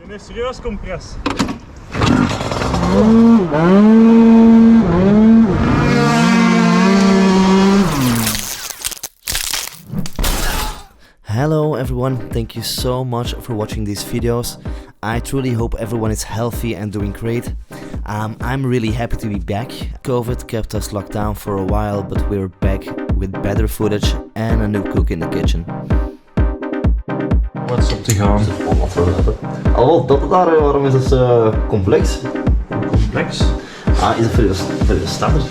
Dit is serieus compress. Hello everyone, thank you so much for watching these videos. I truly hope everyone is healthy and doing great. I'm really happy to be back. COVID kept us locked down for a while, but we're back with better footage and a new cook in the kitchen. Wat is op te gaan? Oh, dat daar, waarom is dat zo complex? Complex? Ah, is het voor de standaard?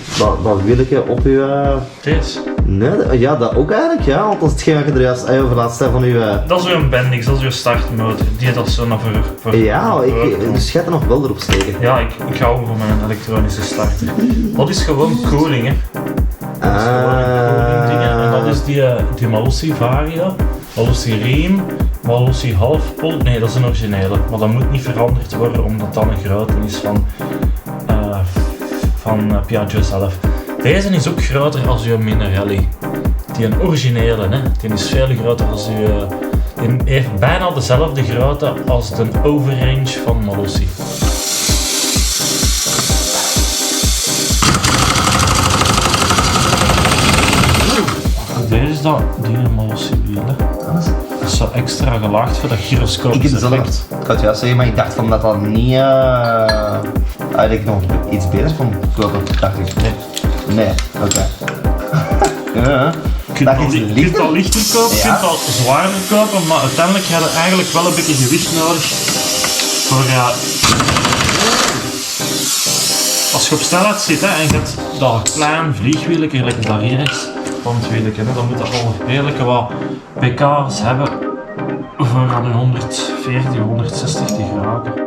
Dat wieltje op je... Deze? Nee, ja, dat ook eigenlijk, ja, want dat is hetgeen wat je er juist over laat staan van je... Dat is weer een Bendix, dat is weer startmotor, die dat zo naar voor ja, dus jij er nog wel erop steken. Ja, ik ga over voor mijn elektronische starter. Dat is gewoon koeling, hè. Dat is gewoon koeling dingen. En dat is die Malossi vario, Malossi riem, Malossi halfpol. Nee, dat is een originele, maar dat moet niet veranderd worden omdat dat een grote is van Piaggio zelf. Deze is ook groter als uw Minarelli. Die een originele, hè. Die is veel groter als uw... Die heeft bijna dezelfde grootte als de Over-range van Malossi. Deze is dat, die Malossi wielen. Dat is zo extra gelaagd voor dat gyroscopisch effect. Ik had het juist zeggen, maar ik dacht van dat dat niet... eigenlijk nog iets beter kon kopen, dacht ik. Nee, oké. Ja. Je kunt al lichter kopen, je kunt al zwaarder kopen, maar uiteindelijk heb je eigenlijk wel een beetje gewicht nodig voor als je op snelheid zit hè, en je hebt dat klein vliegwielje, gelijk dat hier is, van het wielje, dan moet dat al redelijk wat pk's hebben voor aan de 140, 160 te geraken.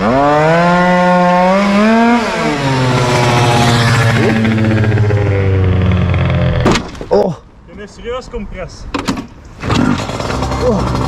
Oh! Je is serieus compress. Oh.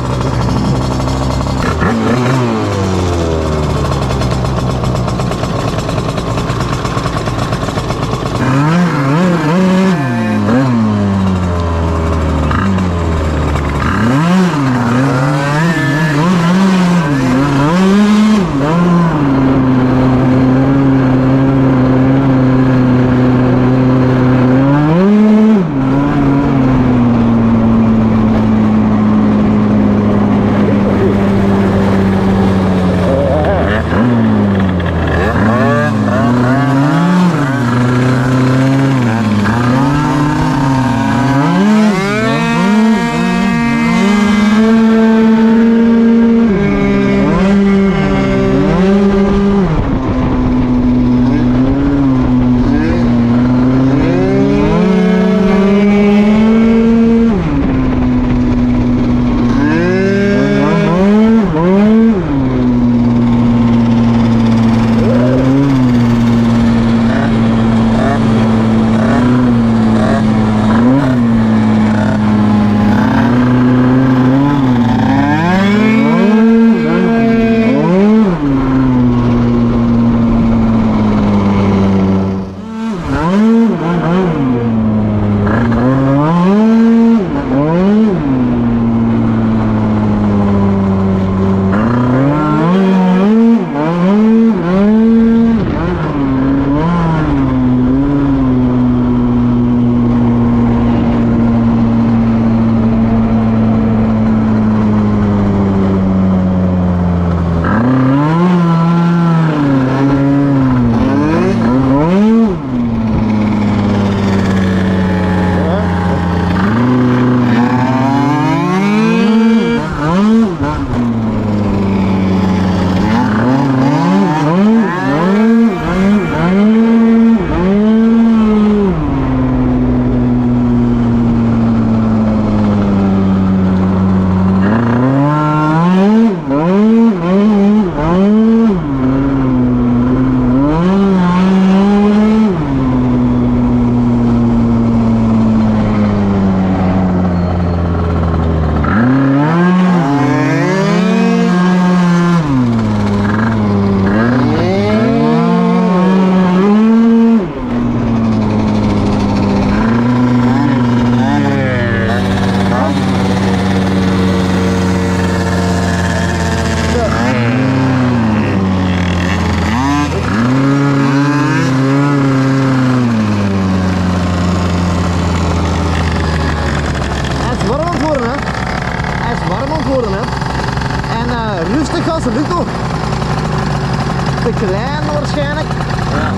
te klein waarschijnlijk. Ja.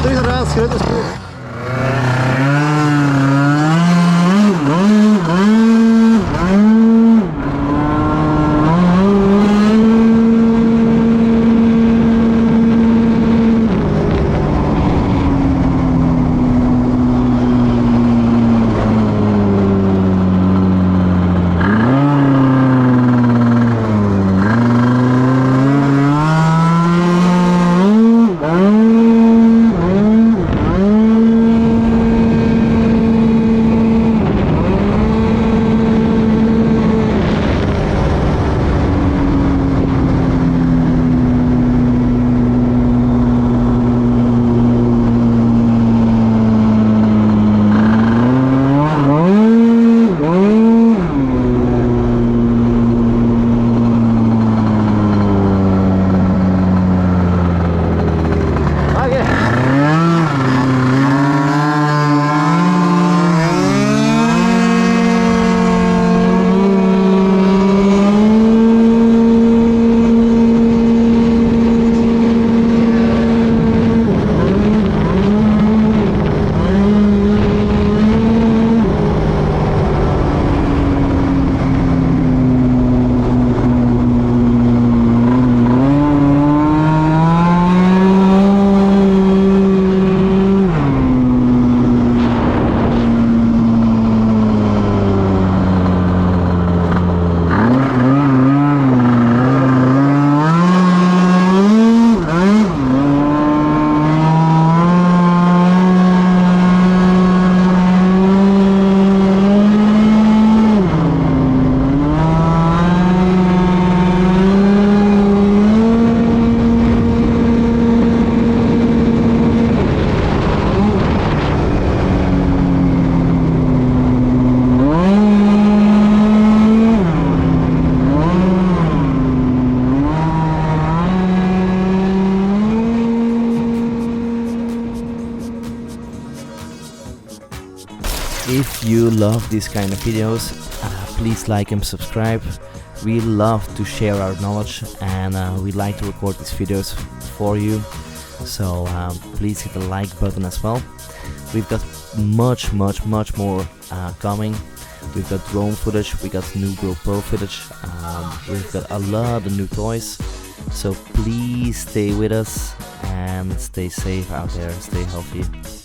Terug naar huis, grote spoel. love these kind of videos, please like and subscribe. We love to share our knowledge, and we like to record these videos for you. So please hit the like button as well. We've got much more coming. We've got drone footage, we got new GoPro footage, we've got a lot of new toys. So please stay with us and stay safe out there, stay healthy.